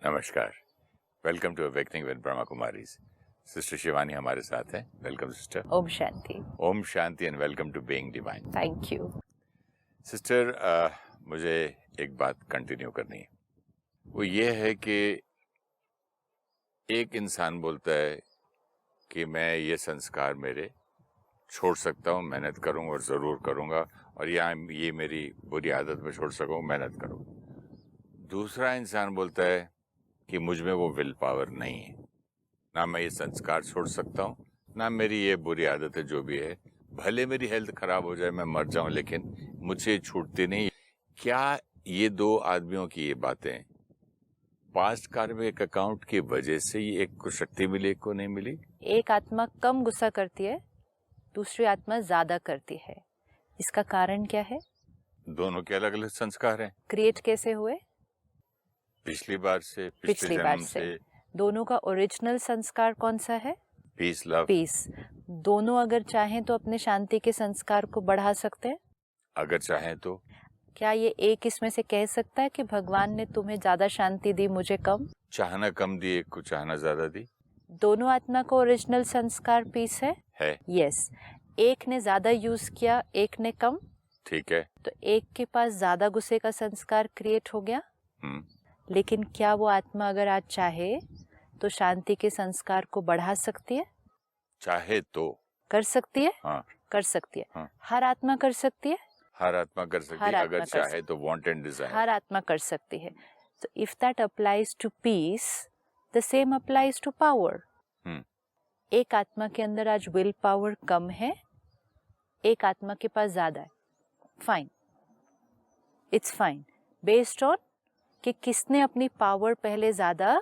नमस्कार, welcome to awakening with Brahma Kumaris. Sister Shivani हमारे साथ हैं। Welcome sister. ओम शांति। ओम शांति and welcome to being divine. Thank you sister, मुझे एक बात कंटिन्यू करनी है। वो ये है कि एक इंसान बोलता है कि मैं ये संस्कार मेरे छोड़ सकता हूँ, मेहनत करूँगा और ज़रूर करूँगा, और यहाँ ये मेरी बुरी आदत में छोड़ सकूँ, मेहनत करूँगा। दूसरा इंसान बोलता है कि मुझ में वो विल पावर नहीं है, ना मैं ये संस्कार छोड़ सकता हूँ, ना मेरी ये बुरी आदत है जो भी है, भले मेरी हेल्थ खराब हो जाए, मैं मर जाऊं, लेकिन मुझे छूटती नहीं। क्या ये दो आदमियों की ये बातें पास्ट कार्मिक अकाउंट की वजह से ही एक को शक्ति मिली, एक को नहीं मिली? एक आत्मा कम गुस्सा करती है, दूसरी आत्मा ज्यादा करती है। इसका कारण क्या है? दोनों के अलग अलग संस्कार हैं। क्रिएट कैसे हुए? पिछली बार से, पिछली बार से। दोनों का ओरिजिनल संस्कार कौन सा है? Peace, love. पीस। दोनों अगर चाहें तो अपने शांति के संस्कार को बढ़ा सकते हैं। अगर चाहें तो क्या ये एक इसमें से कह सकता है कि भगवान ने तुम्हें ज्यादा शांति दी, मुझे कम? चाहना कम दी, एक को चाहना ज्यादा दी। दोनों आत्मा को ओरिजिनल संस्कार पीस है। यस। एक ने ज्यादा यूज किया, एक ने कम। ठीक है। तो एक के पास ज्यादा गुस्से का संस्कार क्रिएट हो गया। लेकिन क्या वो आत्मा अगर आज चाहे तो शांति के संस्कार को बढ़ा सकती है? चाहे तो कर सकती है। हाँ, कर सकती है। हाँ। हर आत्मा कर सकती है। हर आत्मा कर सकती है, अगर चाहे तो, वांट एंड डिजायर। हर आत्मा कर सकती है। तो if that applies to peace, the same applies to power. एक आत्मा के अंदर आज विल पावर कम है, एक आत्मा के पास ज्यादा है। Fine, it's fine. Based on कि किसने अपनी पावर पहले ज्यादा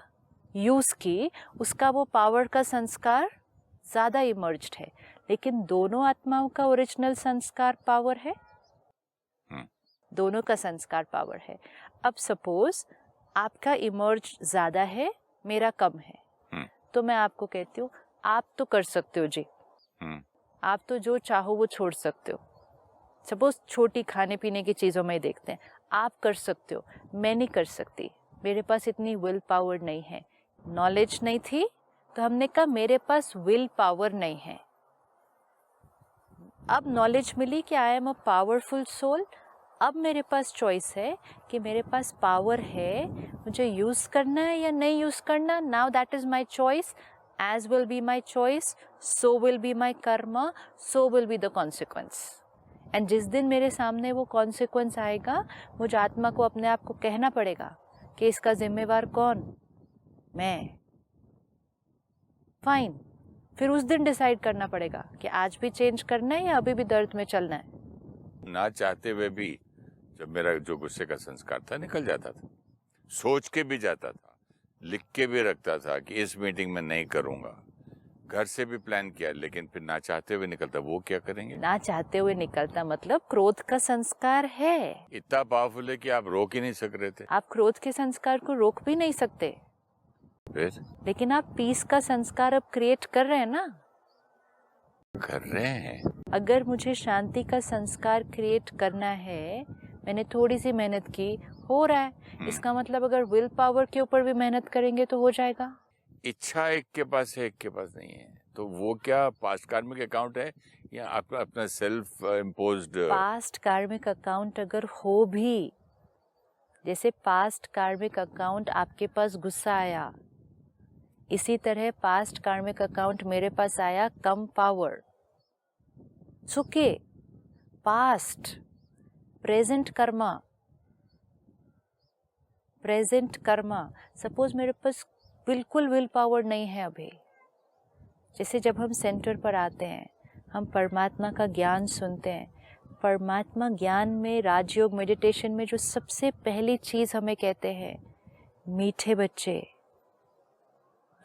यूज की, उसका वो पावर का संस्कार ज्यादा इमर्ज्ड है। लेकिन दोनों आत्माओं का ओरिजिनल संस्कार पावर है। दोनों का संस्कार पावर है। अब सपोज आपका इमर्ज ज्यादा है, मेरा कम है, तो मैं आपको कहती हूँ आप तो कर सकते हो जी। आप तो जो चाहो वो छोड़ सकते हो। सपोज छोटी खाने पीने की चीजों में देखते हैं, आप कर सकते हो, मैं नहीं कर सकती, मेरे पास इतनी विल पावर नहीं है। नॉलेज नहीं थी तो हमने कहा मेरे पास विल पावर नहीं है। अब नॉलेज मिली कि I am a powerful soul. अब मेरे पास चॉइस है कि मेरे पास पावर है, मुझे यूज करना है या नहीं यूज करना। Now that is my choice. As will be my choice, so will be my karma, so will be the consequence. And जिस दिन मेरे सामने वो कॉन्सिक्वेंस आएगा, मुझे आत्मा को अपने आप को कहना पड़ेगा कि इसका जिम्मेवार कौन? मैं। फाइन। फिर उस दिन डिसाइड करना पड़ेगा कि आज भी चेंज करना है या अभी भी दर्द में चलना है। ना चाहते हुए भी जब मेरा जो गुस्से का संस्कार था निकल जाता था, सोच के भी जाता था, लिख के भी रखता था कि इस मीटिंग में नहीं करूंगा, घर से भी प्लान किया, लेकिन फिर ना चाहते हुए निकलता। वो क्या करेंगे? ना चाहते हुए निकलता मतलब क्रोध का संस्कार है। इतना पावरफुल है कि आप रोक ही नहीं सक रहे थे। आप क्रोध के संस्कार को रोक भी नहीं सकते, फिर? लेकिन आप पीस का संस्कार अब क्रिएट कर रहे हैं ना। कर रहे हैं। अगर मुझे शांति का संस्कार क्रिएट करना है, मैंने थोड़ी सी मेहनत की, हो रहा है। इसका मतलब अगर विल पावर के ऊपर भी मेहनत करेंगे तो हो जाएगा। इच्छा एक के पास है, एक के पास नहीं है, तो वो क्या पास्ट कार्मिक अकाउंट है या आपका अपना self imposed? Past karmic account अगर हो भी, जैसे पास्ट कार्मिक अकाउंट आपके पास गुस्सा आया, इसी तरह पास्ट कार्मिक अकाउंट मेरे पास आया कम पावर। सुके past, present Karma, present Karma. Suppose मेरे पास बिल्कुल विल पावर नहीं है अभी। जैसे जब हम सेंटर पर आते हैं, हम परमात्मा का ज्ञान सुनते हैं। परमात्मा ज्ञान में, राजयोग मेडिटेशन में जो सबसे पहली चीज हमें कहते हैं, मीठे बच्चे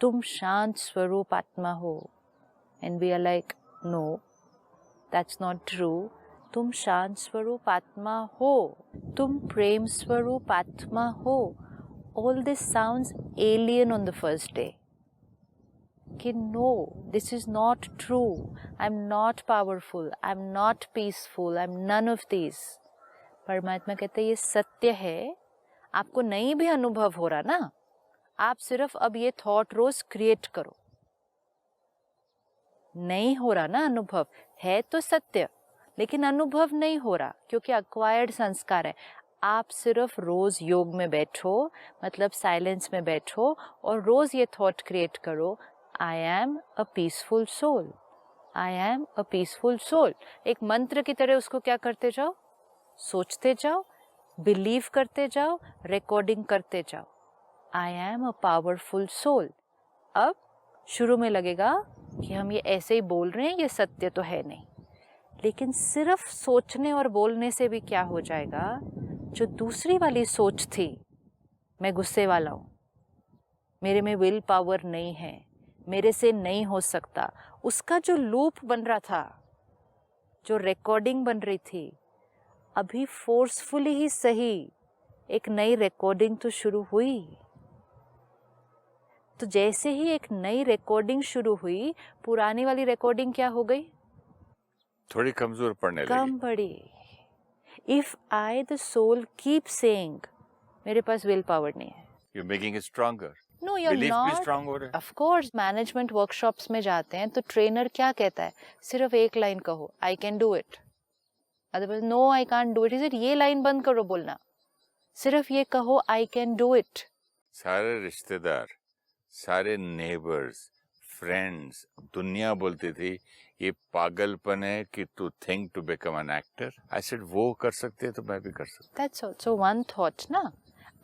तुम शांत स्वरूप आत्मा हो। And we are like no, that's not true. तुम शांत स्वरूप आत्मा हो, तुम प्रेम स्वरूप आत्मा हो। All this sounds alien on the first day. कि no, this is not true. I'm not powerful. I'm not peaceful. I'm none of these. परमात्मा कहते ये सत्य है। आपको नहीं भी अनुभव हो रहा ना, आप सिर्फ अब ये थॉट रोज क्रिएट करो। नहीं हो रहा ना अनुभव, है तो सत्य, लेकिन अनुभव नहीं हो रहा क्योंकि अक्वायर्ड संस्कार है। आप सिर्फ रोज योग में बैठो, मतलब साइलेंस में बैठो और रोज ये थॉट क्रिएट करो, I am a peaceful soul, I am a peaceful soul. एक मंत्र की तरह उसको क्या करते जाओ, सोचते जाओ, बिलीव करते जाओ, रिकॉर्डिंग करते जाओ, I am a powerful soul. अब शुरू में लगेगा कि हम ये ऐसे ही बोल रहे हैं, ये सत्य तो है नहीं, लेकिन सिर्फ सोचने और बोलने से भी क्या हो जाएगा, जो दूसरी वाली सोच थी, मैं गुस्से वाला हूँ, मेरे में विल पावर नहीं है, मेरे से नहीं हो सकता, उसका जो लूप बन रहा था, जो रिकॉर्डिंग बन रही थी, अभी फोर्सफुली ही सही एक नई रिकॉर्डिंग तो शुरू हुई। तो जैसे ही एक नई रिकॉर्डिंग शुरू हुई, पुरानी वाली रिकॉर्डिंग क्या हो गई, थोड़ी कमजोर पड़ने कम लगी। पड़ी। If I the soul keep saying मेरे पास विल पावर नहीं है, you making it stronger, no you are belief भी नॉट। स्ट्रांग हो रहा है। ऑफ कोर्स मैनेजमेंट वर्कशॉप्स में जाते हैं तो ट्रेनर क्या कहता है, सिर्फ एक लाइन कहो, I can do it, otherwise no I can't do it. Is it, ये लाइन बंद करो बोलना, सिर्फ ये कहो आई कैन डू इट। सारे रिश्तेदार, सारे नेबर्स, फ्रेंड्स, दुनिया बोलती थी ये पागलपन है कि तू think to become an actor. I said वो कर सकते हैं तो मैं भी कर सकता दैट्स आल्सो वन थॉट ना।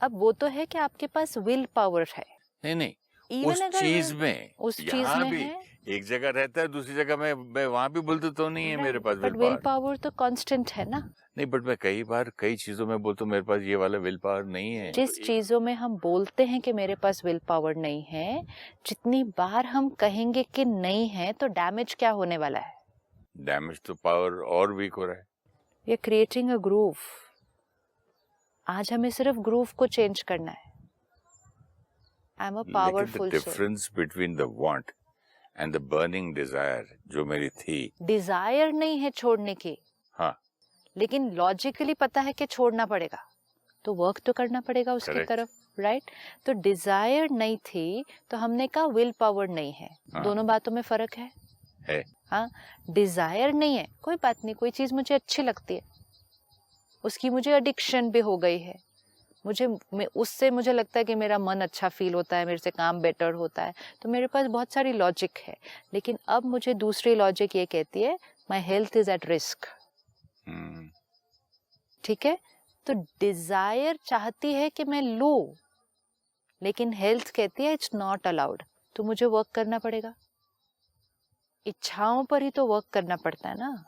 अब वो तो है कि आपके पास विल पावर है, हूँ। नहीं Even उस अगर चीज में, उस चीज यहाँ में भी है, एक जगह रहता है, दूसरी जगह मैं वहां भी बोलता तो नहीं है मेरे पास but will will power. Power तो कांस्टेंट है ना। नहीं, बट मैं कई बार कई चीजों में बोलता हूँ मेरे पास ये वाला विल पावर नहीं है। जिस चीजों में हम बोलते हैं कि मेरे पास विल पावर नहीं है, जितनी बार हम कहेंगे कि नहीं है, तो डैमेज क्या होने वाला है, डैमेज तो पावर और वीक हो रहा है। We are creating a groove. आज हमें सिर्फ ग्रूव को चेंज करना है। आई एम अ लेकिन the powerful soul. Difference between the want and the burning desire जो मेरी थी, डिजायर नहीं है छोड़ने की, हाँ लेकिन लॉजिकली पता है कि छोड़ना पड़ेगा, तो वर्क तो करना पड़ेगा उसकी Correct. तरफ, राइट। तो डिजायर नहीं थी तो हमने कहा विल पावर नहीं है। हाँ। दोनों बातों में फर्क है। हाँ, डिजायर नहीं है, कोई बात नहीं, कोई चीज मुझे अच्छी लगती है, उसकी मुझे एडिक्शन भी हो गई है, उससे मुझे लगता है कि मेरा मन अच्छा फील होता है, मेरे से काम बेटर होता है, तो मेरे पास बहुत सारी लॉजिक है। लेकिन अब मुझे दूसरी लॉजिक ये कहती है my health is at risk. ठीक है, तो डिजायर चाहती है कि मैं लूं, लेकिन हेल्थ कहती है इट्स नॉट अलाउड, तो मुझे वर्क करना पड़ेगा। इच्छाओं पर ही तो वर्क करना पड़ता है ना,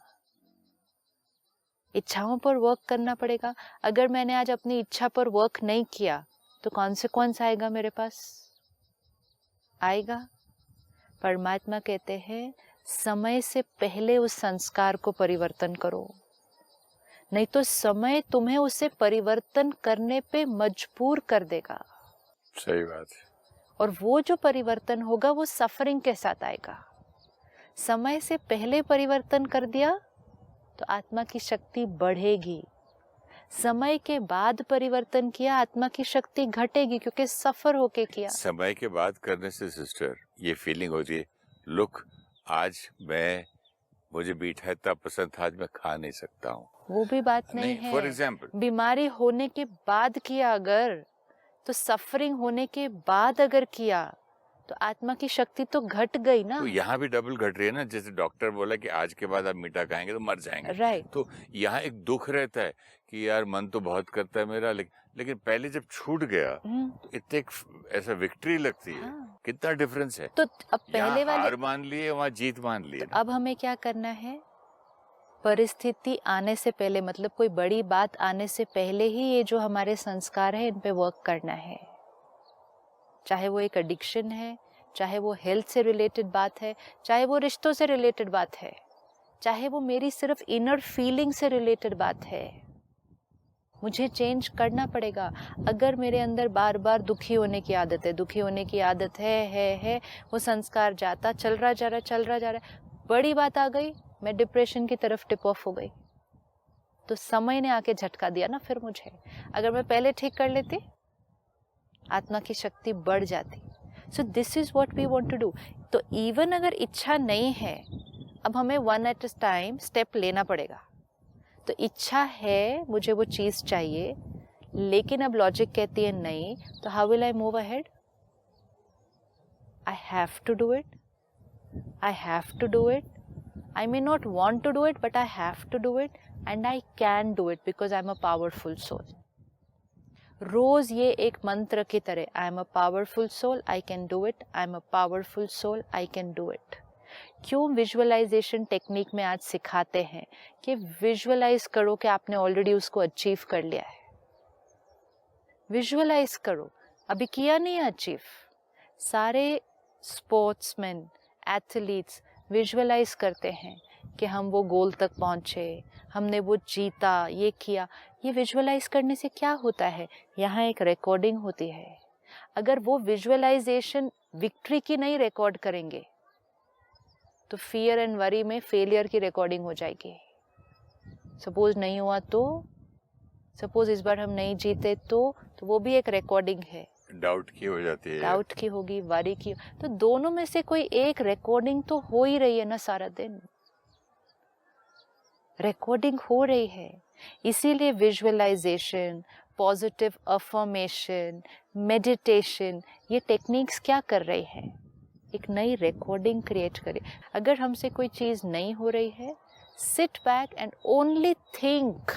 इच्छाओं पर वर्क करना पड़ेगा। अगर मैंने आज अपनी इच्छा पर वर्क नहीं किया तो कॉन्सिक्वेंस आएगा मेरे पास, आएगा। परमात्मा कहते हैं समय से पहले उस संस्कार को परिवर्तन करो, नहीं तो समय तुम्हें उसे परिवर्तन करने पे मजबूर कर देगा। सही बात है। और वो जो परिवर्तन होगा वो सफरिंग के साथ आएगा। समय से पहले परिवर्तन कर दिया तो आत्मा की शक्ति बढ़ेगी, समय के बाद परिवर्तन किया आत्मा की शक्ति घटेगी, क्योंकि सफर होके किया। समय के बाद करने से सिस्टर ये फीलिंग होती है, लुक आज मुझे मीठा इतना पसंद था, आज मैं खा नहीं सकता हूँ। वो भी बात नहीं है। फॉर एग्जाम्पल बीमारी होने के बाद किया अगर, तो सफरिंग होने के बाद अगर किया तो आत्मा की शक्ति तो घट गई ना। तो यहाँ भी डबल घट रही है ना, जैसे डॉक्टर बोला कि आज के बाद आप मीठा खाएंगे तो मर जाएंगे, राइट। तो यहाँ एक दुख रहता है कि यार मन तो बहुत करता है मेरा, लेकिन पहले जब छूट गया तो इतने एक ऐसा विक्ट्री लगती है। हाँ। कितना डिफरेंस है। तो अब पहले वाले हार मान लिए, वहाँ जीत मान लिए। अब हमें क्या करना है, परिस्थिति आने से पहले, मतलब कोई बड़ी बात आने से पहले ही ये जो हमारे संस्कार है इन पे वर्क करना है। चाहे वो एक एडिक्शन है, चाहे वो हेल्थ से रिलेटेड बात है, चाहे वो रिश्तों से रिलेटेड बात है, चाहे वो मेरी सिर्फ इनर फीलिंग से रिलेटेड बात है, मुझे चेंज करना पड़ेगा। अगर मेरे अंदर बार बार दुखी होने की आदत है, वो संस्कार जाता चल रहा जा रहा है, बड़ी बात आ गई, मैं डिप्रेशन की तरफ टिप ऑफ हो गई, तो समय ने आके झटका दिया ना फिर मुझे। अगर मैं पहले ठीक कर लेती आत्मा की शक्ति बढ़ जाती। So this is what we want to do. तो इवन अगर इच्छा नहीं है, अब हमें one at a time step लेना पड़ेगा। तो इच्छा है, मुझे वो चीज़ चाहिए, लेकिन अब लॉजिक कहती है नहीं, तो how will I move ahead? I have to do it, I have to do it. I may not want to do it, but I have to do it, and I can do it because I'm a powerful soul. रोज ये एक मंत्र की तरह, I am a powerful soul, I can do it, I am a powerful soul, I can do it. क्यों visualisation technique में आज सिखाते हैं कि विजुअलाइज करो कि आपने ऑलरेडी उसको अचीव कर लिया है। विजुअलाइज करो, अभी किया नहीं है अचीव। सारे स्पोर्ट्समैन, एथलीट्स विजुअलाइज करते हैं कि हम वो गोल तक पहुँचे, हमने वो जीता, ये किया। ये विजुअलाइज करने से क्या होता है? यहाँ एक रिकॉर्डिंग होती है। अगर वो विजुअलाइजेशन विक्ट्री की नहीं रिकॉर्ड करेंगे तो फियर एंड वरी में फेलियर की रिकॉर्डिंग हो जाएगी। सपोज नहीं हुआ तो, सपोज इस बार हम नहीं जीते तो वो भी एक रिकॉर्डिंग है। डाउट की हो जाती है, डाउट की होगी, वरी की। तो दोनों में से कोई एक रिकॉर्डिंग तो हो ही रही है ना, सारा दिन रिकॉर्डिंग हो रही है। इसीलिए विजुअलाइजेशन, पॉजिटिव अफर्मेशन, मेडिटेशन, ये टेक्निक्स क्या कर रही है? एक नई रिकॉर्डिंग क्रिएट करे। अगर हमसे कोई चीज़ नहीं हो रही है, sit back and only think,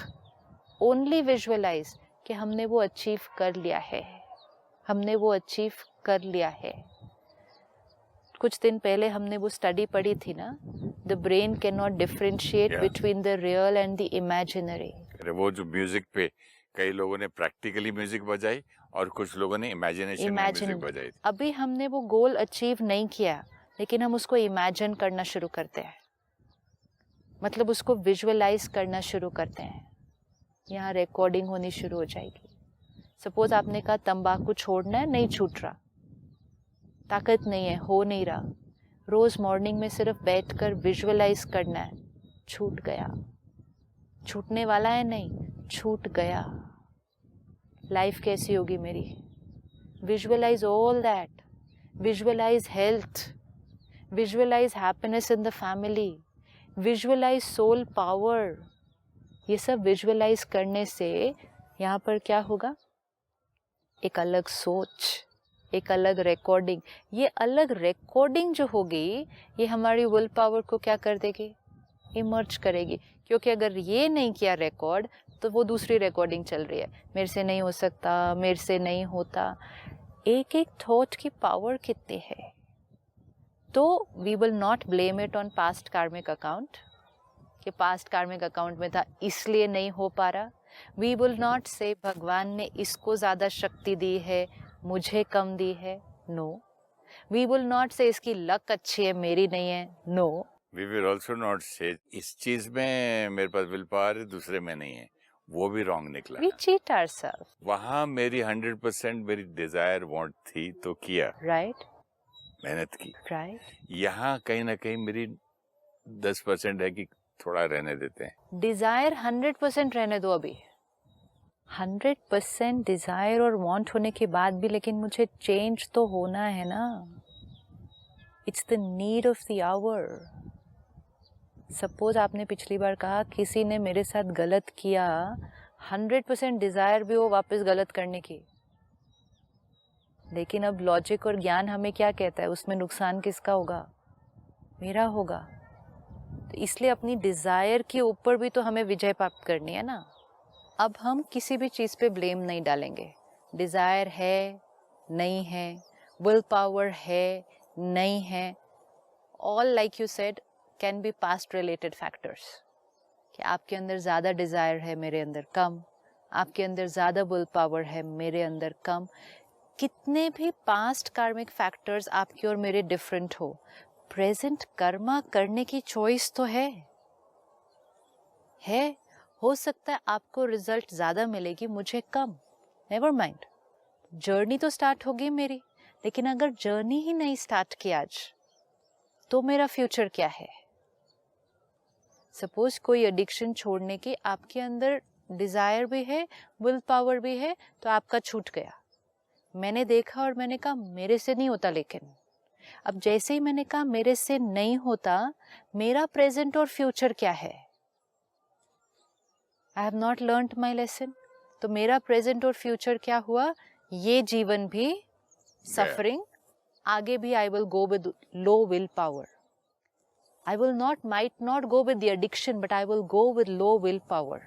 only visualise कि हमने वो अचीव कर लिया है, हमने वो अचीव कर लिया है। कुछ दिन पहले हमने वो स्टडी पढ़ी थी ना, the brain can not differentiate between the real and the imaginary. वो जो म्यूजिक पे कई लोगों ने प्रैक्टिकली म्यूजिक बजाई और कुछ लोगों ने इमेजिनेशन में म्यूजिक बजाई। अभी हमने वो गोल अचीव नहीं किया, लेकिन हम उसको इमेजिन करना शुरू करते हैं, मतलब उसको विजुअलाइज करना शुरू करते हैं। यहाँ रिकॉर्डिंग होनी शुरू हो जाएगी। सपोज आपने कहा तंबाकू छोड़ना है, नहीं छूट रहा, ताकत नहीं है, हो नहीं रहा। रोज मॉर्निंग में सिर्फ बैठकर विजुअलाइज करना है, छूट गया। छूटने वाला है नहीं, छूट गया। लाइफ कैसी होगी मेरी? Visualise all that, visualise health, visualise happiness in the family, visualise soul power. ये सब विजुअलाइज करने से यहाँ पर क्या होगा? एक अलग सोच, एक अलग रिकॉर्डिंग। ये अलग रिकॉर्डिंग जो होगी, ये हमारी विल पावर को क्या कर देगी? इमर्ज करेगी। क्योंकि अगर ये नहीं किया रिकॉर्ड, तो वो दूसरी रिकॉर्डिंग चल रही है, मेरे से नहीं हो सकता, मेरे से नहीं होता। एक एक थॉट की पावर कितनी है। तो we will not blame it on past karmic account कि पास्ट कार्मिक अकाउंट में था इसलिए नहीं हो पा रहा। वी विल नॉट से भगवान ने इसको ज़्यादा शक्ति दी है, मुझे कम दी है। नो। वी विल नॉट से इसकी लक अच्छी है, मेरी नहीं है। No. We will also not say इस चीज में मेरे पास विल पावर है, दूसरे में नहीं है। वो भी रॉन्ग निकला। We cheat ourselves. वहाँ मेरी 100% मेरी डिजायर वांट थी तो किया, राइट, मेहनत की। राइट। यहाँ कहीं ना कहीं मेरी 10% है कि थोड़ा रहने देते हैं। डिजायर 100% रहने दो अभी। 100% डिजायर और वांट होने के बाद भी, लेकिन मुझे चेंज तो होना है ना। It's the need of the hour. Suppose आपने पिछली बार कहा किसी ने मेरे साथ गलत किया, 100% डिजायर भी हो वापस गलत करने की, लेकिन अब लॉजिक और ज्ञान हमें क्या कहता है? उसमें नुकसान किसका होगा? मेरा होगा। तो इसलिए अपनी डिजायर के ऊपर भी तो हमें विजय प्राप्त करनी है ना। अब हम किसी भी चीज़ पे ब्लेम नहीं डालेंगे। डिजायर है, नहीं है, विल पावर है, नहीं है, all like you said can be past related factors. कि आपके अंदर ज़्यादा डिजायर है, मेरे अंदर कम, आपके अंदर ज़्यादा विल पावर है, मेरे अंदर कम। कितने भी पास्ट कार्मिक फैक्टर्स आपके और मेरे डिफरेंट हो, प्रेजेंट कर्मा करने की चॉइस तो है। हो सकता है आपको रिजल्ट ज़्यादा मिलेगी, मुझे कम, नेवर माइंड। जर्नी तो स्टार्ट होगी मेरी, लेकिन अगर जर्नी ही नहीं स्टार्ट की आज, तो मेरा फ्यूचर क्या है? सपोज कोई एडिक्शन छोड़ने की आपके अंदर डिजायर भी है, विल पावर भी है, तो आपका छूट गया। मैंने देखा और मैंने कहा मेरे से नहीं होता, लेकिन अब जैसे ही मैंने कहा मेरे से नहीं होता, मेरा प्रेजेंट और फ्यूचर क्या है? I have not learned my lesson. तो मेरा प्रेजेंट और फ्यूचर क्या हुआ? ये जीवन भी सफरिंग, आगे भी I will go with low will power. I might not go with the addiction, but I will go with low willpower,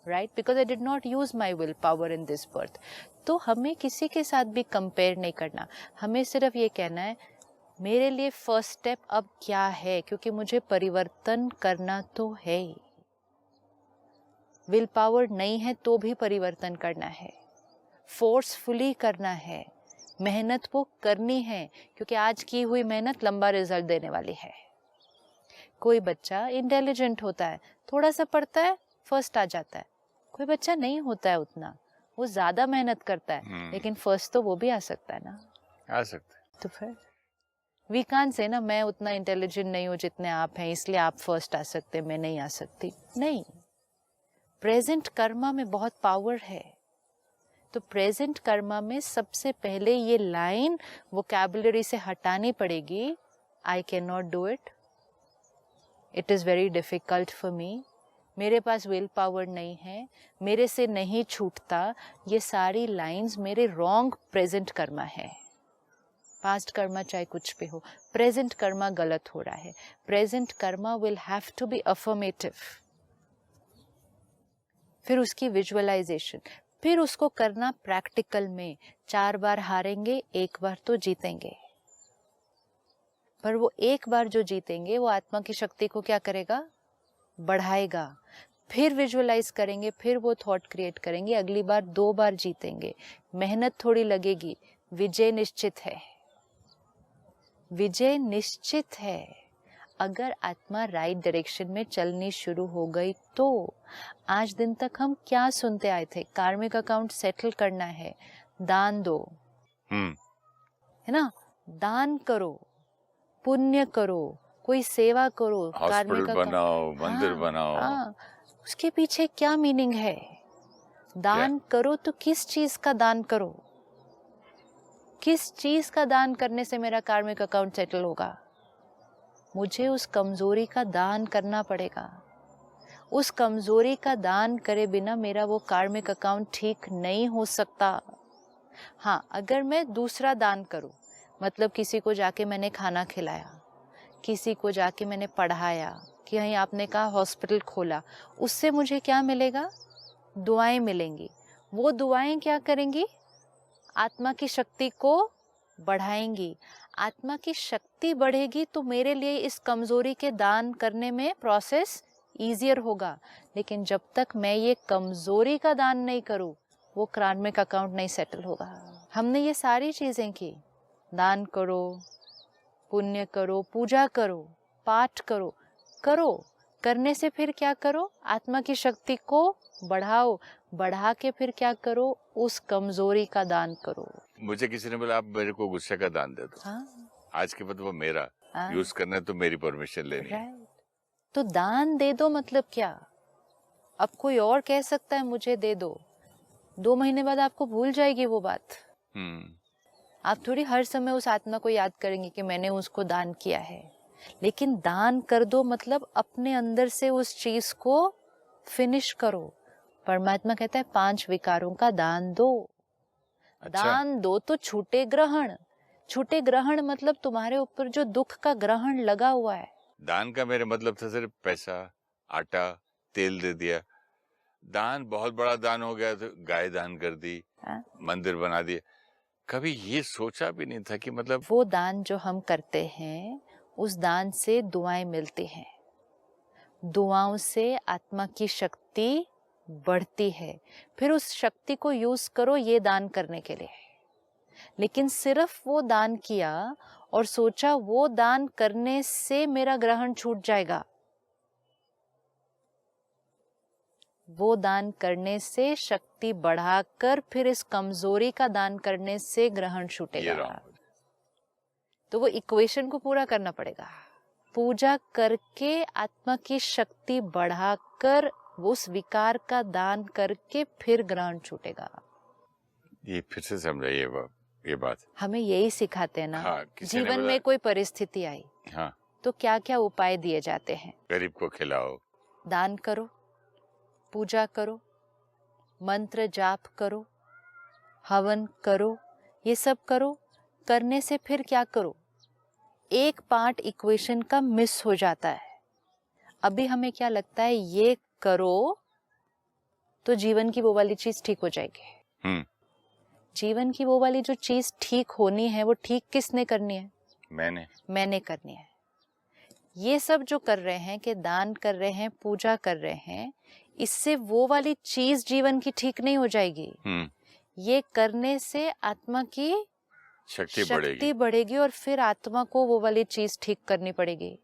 right? Because I did not use my willpower in this birth. तो हमें किसी के साथ भी compare नहीं करना, हमें सिर्फ ये कहना है मेरे लिए फर्स्ट स्टेप अब क्या है, क्योंकि मुझे परिवर्तन करना तो है. विल पावर नहीं है तो भी परिवर्तन करना है, फोर्सफुली करना है, मेहनत वो करनी है, क्योंकि आज की हुई मेहनत लंबा रिजल्ट देने वाली है. कोई बच्चा इंटेलिजेंट होता है, थोड़ा सा पढ़ता है, फर्स्ट आ जाता है. कोई बच्चा नहीं होता है उतना, वो ज्यादा मेहनत करता है, लेकिन फर्स्ट तो वो भी आ सकता है ना. आ सकता है. तो फिर वी कांट से ना मैं उतना इंटेलिजेंट नहीं हूँ जितने आप हैं, इसलिए आप फर्स्ट आ सकते, मैं नहीं आ सकती. नहीं, प्रेजेंट कर्मा में बहुत पावर है. तो प्रेजेंट कर्मा में सबसे पहले ये लाइन वोकैबुलरी से हटानी पड़ेगी. I can not do it, it is very difficult for me, मेरे पास विल पावर नहीं है, मेरे से नहीं छूटता. ये सारी लाइंस मेरे रॉन्ग प्रेजेंट कर्मा है. पास्ट कर्मा चाहे कुछ भी हो, प्रेजेंट कर्मा गलत हो रहा है. Present karma will have to be affirmative. फिर उसकी विजुअलाइजेशन, फिर उसको करना प्रैक्टिकल में. 4 बार हारेंगे, 1 बार तो जीतेंगे. पर वो 1 बार जो जीतेंगे वो आत्मा की शक्ति को क्या करेगा? बढ़ाएगा. फिर विजुअलाइज करेंगे, फिर वो थॉट क्रिएट करेंगे, अगली बार 2 बार जीतेंगे. मेहनत थोड़ी लगेगी, विजय निश्चित है. विजय निश्चित है. अगर आत्मा राइट डायरेक्शन में चलनी शुरू हो गई तो. आज दिन तक हम क्या सुनते आए थे? कार्मिक अकाउंट सेटल करना है, दान दो, है ना, दान करो, पुण्य करो, कोई सेवा करो, हॉस्पिटल बनाओ, मंदिर बनाओ. हाँ, उसके पीछे क्या मीनिंग है? दान करो तो किस चीज का दान करो? किस चीज का दान करने से मेरा कार्मिक अकाउंट सेटल होगा? मुझे उस कमजोरी का दान करना पड़ेगा. उस कमजोरी का दान करे बिना मेरा वो कार्मिक अकाउंट ठीक नहीं हो सकता. हाँ, अगर मैं दूसरा दान करूं, मतलब किसी को जाके मैंने खाना खिलाया, किसी को जाके मैंने पढ़ाया, कि कहीं आपने कहा हॉस्पिटल खोला, उससे मुझे क्या मिलेगा? दुआएं मिलेंगी. वो दुआएं क्या करेंगी? आत्मा की शक्ति को बढ़ाएंगी. आत्मा की शक्ति बढ़ेगी तो मेरे लिए इस कमजोरी के दान करने में प्रोसेस ईजियर होगा. लेकिन जब तक मैं ये कमजोरी का दान नहीं करूं, वो कार्मिक अकाउंट नहीं सेटल होगा. हमने ये सारी चीजें की, दान करो, पुण्य करो, पूजा करो, पाठ करो, करने से फिर क्या करो? आत्मा की शक्ति को बढ़ाओ, बढ़ा के फिर क्या करो? उस कमजोरी का दान करो. मुझे किसी ने बोला आप मेरे को गुस्से का दान दे दो. हाँ, आज के बाद वो मेरा यूज करना है तो मेरी परमिशन लेनी है. तो दान दे दो मतलब क्या? अब कोई और कह सकता है मुझे दे दो, 2 महीने बाद आपको भूल जाएगी वो बात. आप थोड़ी हर समय उस आत्मा को याद करेंगे कि मैंने उसको दान किया है. लेकिन दान कर दो मतलब अपने अंदर से उस चीज को फिनिश करो. परमात्मा कहता है 5 विकारों का दान दो. अच्छा? दान दो तो छूटे ग्रहण. छूटे ग्रहण मतलब तुम्हारे ऊपर जो दुख का ग्रहण लगा हुआ है. दान का मेरे मतलब था सिर्फ पैसा, आटा, तेल दे दिया. दान बहुत बड़ा दान हो गया तो गाय दान कर दी, मंदिर बना दिया. कभी ये सोचा भी नहीं था कि मतलब वो दान जो हम करते हैं उस दान से दुआएं मिलती हैं. दुआओं से आत्मा की शक्ति बढ़ती है. फिर उस शक्ति को यूज करो ये दान करने के लिए. लेकिन सिर्फ वो दान किया और सोचा वो दान करने से मेरा ग्रहण छूट जाएगा, वो दान करने से शक्ति बढ़ाकर फिर इस कमजोरी का दान करने से ग्रहण छूटेगा. तो वो इक्वेशन को पूरा करना पड़ेगा. पूजा करके आत्मा की शक्ति बढ़ाकर उस विकार का दान करके फिर ग्रहण छूटेगा. ये फिर से समझाइए बाप. ये बात। हमें यही सिखाते हैं ना। हाँ, किसी ने जीवन बोला- में कोई परिस्थिति आई हाँ, तो क्या क्या उपाय दिए जाते हैं? गरीब को खिलाओ, दान करो, पूजा करो, मंत्र जाप करो, हवन करो, ये सब करो। करने से फिर क्या करो? एक पार्ट इक्वेशन का मिस हो जाता है। अभी हमें क्या लगता है, ये करो तो जीवन की वो वाली चीज ठीक हो जाएगी। जीवन की वो वाली जो चीज ठीक होनी है वो ठीक किसने करनी है? मैंने करनी है। ये सब जो कर रहे हैं कि दान कर रहे हैं, पूजा कर रहे हैं, इससे वो वाली चीज जीवन की ठीक नहीं हो जाएगी। ये करने से आत्मा की शक्ति बढ़ेगी और फिर आत्मा को वो वाली चीज ठीक करनी पड़ेगी,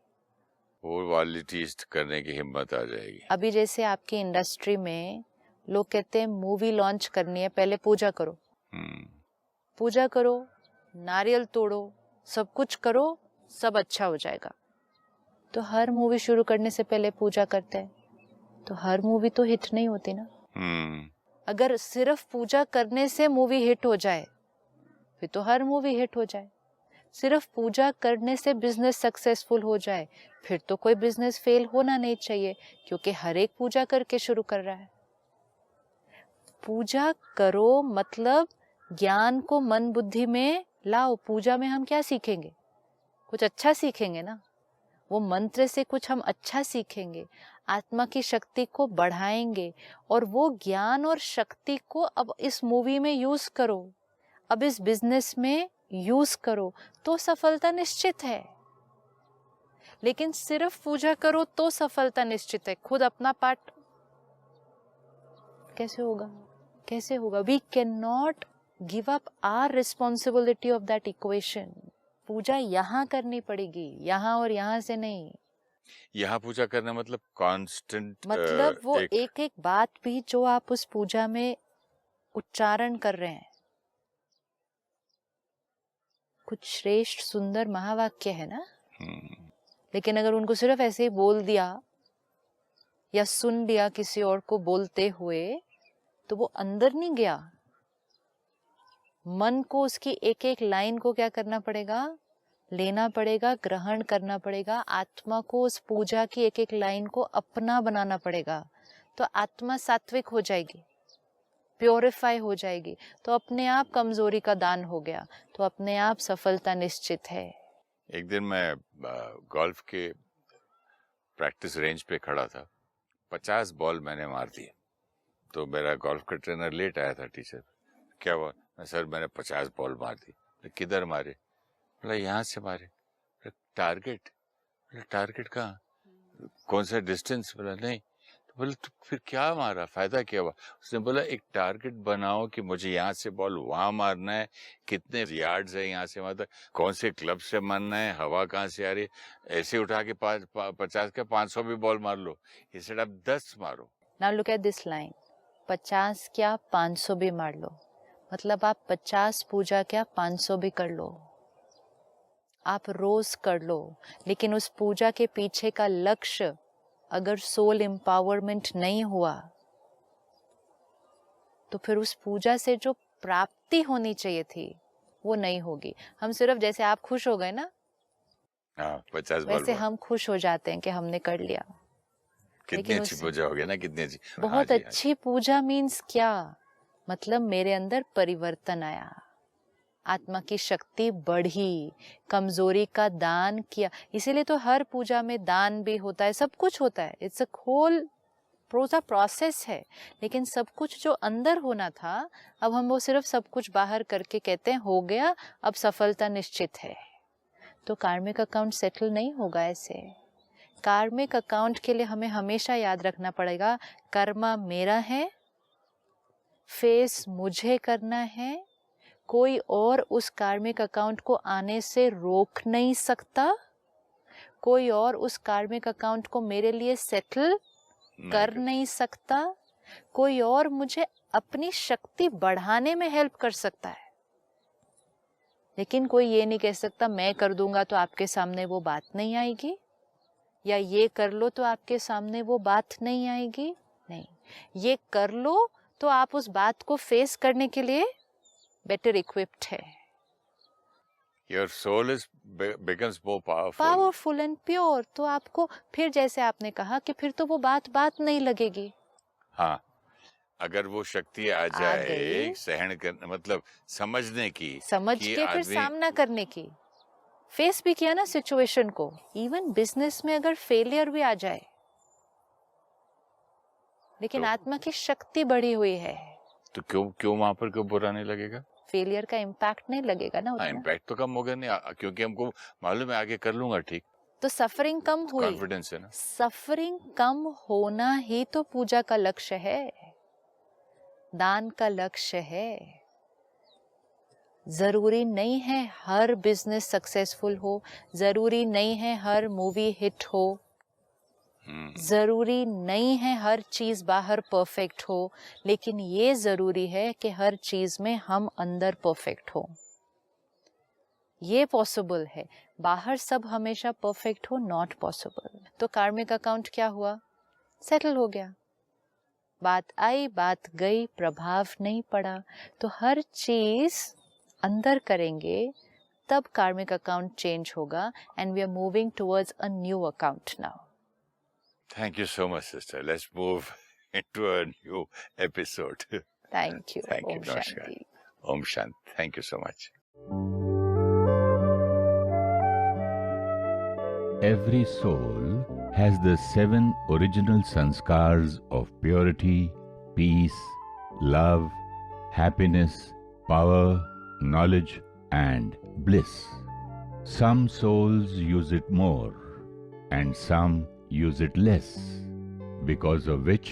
वो वाली चीज करने की हिम्मत आ जाएगी। अभी जैसे आपकी इंडस्ट्री में लोग कहते हैं मूवी लॉन्च करनी है, पहले पूजा करो। पूजा करो, नारियल तोड़ो, सब कुछ करो, सब अच्छा हो जाएगा। तो हर मूवी शुरू करने से पहले पूजा करते हैं, तो हर मूवी तो हिट नहीं होती ना। अगर सिर्फ पूजा करने से मूवी हिट हो जाए फिर तो हर मूवी हिट हो जाए। सिर्फ पूजा करने से बिजनेस सक्सेसफुल हो जाए फिर तो कोई बिजनेस फेल होना नहीं चाहिए, क्योंकि हर एक पूजा करके शुरू कर रहा है। पूजा करो मतलब ज्ञान को मन बुद्धि में लाओ। पूजा में हम क्या सीखेंगे? कुछ अच्छा सीखेंगे ना। वो मंत्र से कुछ हम अच्छा सीखेंगे, आत्मा की शक्ति को बढ़ाएंगे, और वो ज्ञान और शक्ति को अब इस मूवी में यूज करो, अब इस बिजनेस में यूज करो, तो सफलता निश्चित है। लेकिन सिर्फ पूजा करो तो सफलता निश्चित है, खुद अपना पार्ट कैसे होगा? कैसे होगा? We can not give up our responsibility of that equation. पूजा यहाँ करनी पड़ेगी, यहाँ और यहाँ से नहीं। यहाँ पूजा करना मतलब कांस्टेंट, मतलब वो एक एक बात भी जो आप उस पूजा में उच्चारण कर रहे हैं, कुछ श्रेष्ठ सुंदर महावाक्य है ना। लेकिन अगर उनको सिर्फ ऐसे ही बोल दिया या सुन लिया किसी और को बोलते हुए, तो वो अंदर नहीं गया। मन को उसकी एक एक लाइन को क्या करना पड़ेगा? लेना पड़ेगा, ग्रहण करना पड़ेगा। आत्मा को उस पूजा की एक एक लाइन को अपना बनाना पड़ेगा, तो आत्मा सात्विक हो जाएगी, प्योरीफाई हो जाएगी, तो अपने आप कमजोरी का दान हो गया, तो अपने आप सफलता निश्चित है। एक दिन मैं गोल्फ के प्रैक्टिस रेंज पे खड़ा था, 50 बॉल मैंने मार दिए। तो मेरा गोल्फ का ट्रेनर लेट आया था, टीचर, क्या हुआ? सर मैंने 50 बॉल मार दी। किधर मारे? बोला यहाँ से मारे। टारगेट? टारगेट कहाँ? कौन सा डिस्टेंस? बोला नहीं। तो बोले तो फिर क्या मारा, फायदा क्या हुआ? उसने बोला एक टारगेट बनाओ कि मुझे यहाँ से बॉल वहां मारना है, कितने यार्ड्स है यहाँ से वहां तक, कौन से क्लब से मारना है, हवा कहाँ से आ रही है, ऐसे उठा के 50 का 500 भी बॉल मार लो, इंस्टेड ऑफ 10 मारो। Now look at this line, 50 क्या 500 भी मार लो, मतलब आप 50 पूजा क्या 500 भी कर लो, आप रोज कर लो। लेकिन उस पूजा के पीछे का लक्ष्य अगर सोल एम्पावरमेंट नहीं हुआ, तो फिर उस पूजा से जो प्राप्ति होनी चाहिए थी वो नहीं होगी। हम सिर्फ जैसे आप खुश हो गए ना, 50 वैसे हम खुश हो जाते हैं कि हमने कर लिया। कितनी अच्छी पूजा हो गई ना, कितनी अच्छी, बहुत अच्छी पूजा मीन्स क्या? मतलब मेरे अंदर परिवर्तन आया, आत्मा की शक्ति बढ़ी, कमजोरी का दान किया। इसीलिए तो हर पूजा में दान भी होता है, सब कुछ होता है, इट्स अ होल प्रोसेस है। लेकिन सब कुछ जो अंदर होना था, अब हम वो सिर्फ सब कुछ बाहर करके कहते हैं हो गया, अब सफलता निश्चित है। तो कार्मिक अकाउंट सेटल नहीं होगा ऐसे। कार्मिक अकाउंट के लिए हमें हमेशा याद रखना पड़ेगा, कर्मा मेरा है, फेस मुझे करना है, कोई और उस कार्मिक अकाउंट को आने से रोक नहीं सकता, कोई और उस कार्मिक अकाउंट को मेरे लिए सेटल कर नहीं सकता, कोई और मुझे अपनी शक्ति बढ़ाने में हेल्प कर सकता है। लेकिन कोई ये नहीं कह सकता मैं कर दूंगा तो आपके सामने वो बात नहीं आएगी, या ये कर लो तो आपके सामने वो बात नहीं आएगी। नहीं, ये कर लो तो आप उस बात को फेस करने के लिए बेटर इक्विप्ड है। your soul is becomes more powerful. Powerful and pure, तो आपको फिर जैसे आपने कहा कि फिर तो वो बात नहीं लगेगी। हाँ, अगर वो शक्ति आ जाए गई। सहन करने, मतलब समझने की, समझ कि के फिर सामना करने की, फेस भी किया ना सिचुएशन को। इवन बिजनेस में अगर फेलियर भी आ जाए, लेकिन आत्मा की शक्ति बढ़ी हुई है, तो क्यों वहां पर क्यों बुरा नहीं लगेगा? फेलियर का इम्पैक्ट नहीं लगेगा ना उतना। इम्पैक्ट तो कम होगा नहीं, क्योंकि हमको मालूम है आगे कर लूंगा ठीक। तो सफरिंग कम हुई, कॉन्फिडेंस है ना। सफरिंग कम होना ही तो पूजा का लक्ष्य है, दान का लक्ष्य है। जरूरी नहीं है हर बिजनेस सक्सेसफुल हो, जरूरी नहीं है हर मूवी हिट हो, जरूरी नहीं है हर चीज बाहर परफेक्ट हो, लेकिन ये जरूरी है कि हर चीज में हम अंदर परफेक्ट हो। ये पॉसिबल है, बाहर सब हमेशा परफेक्ट हो नॉट पॉसिबल। तो कार्मिक अकाउंट क्या हुआ? सेटल हो गया। बात आई बात गई, प्रभाव नहीं पड़ा। तो हर चीज अंदर करेंगे तब कार्मिक अकाउंट चेंज होगा, and we are moving towards a new account now. Thank you so much, sister. Let's move into a new episode. Thank you. Thank you. Om Namaskar. Shanti. Om Shanti. Thank you so much. Every soul has the 7 original sanskars of purity, peace, love, happiness, power, knowledge, and bliss. Some souls use it more, and some use it less, because of which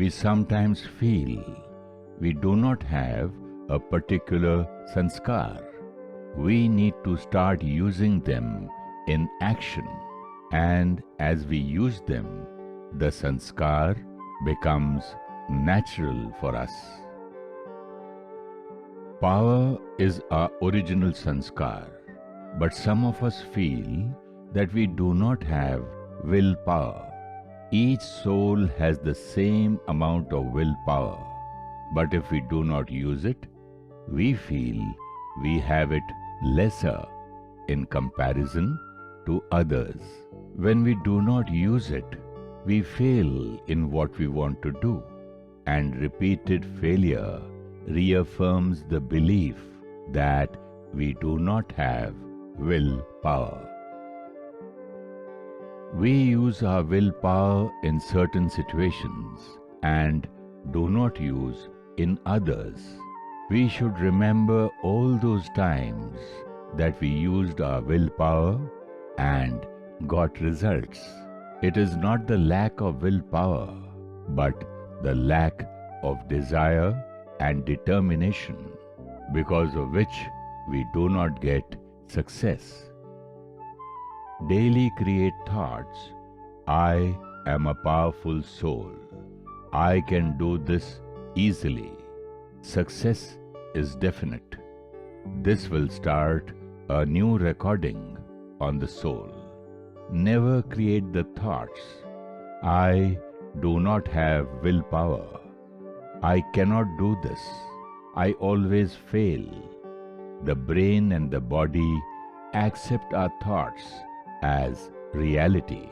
we sometimes feel we do not have a particular sanskar. We need to start using them in action, and as we use them, the sanskar becomes natural for us. Power is our original sanskar, but some of us feel that we do not have willpower. Each soul has the same amount of willpower, but if we do not use it, we feel we have it lesser in comparison to others. When we do not use it, we fail in what we want to do, and repeated failure reaffirms the belief that we do not have willpower. We use our willpower in certain situations and do not use in others. We should remember all those times that we used our willpower and got results. It is not the lack of willpower, but the lack of desire and determination, because of which we do not get success. Daily create thoughts. I am a powerful soul. I can do this easily. Success is definite. This will start a new recording on the soul. Never create the thoughts, I do not have willpower. I cannot do this. I always fail. The brain and the body accept our thoughts as reality.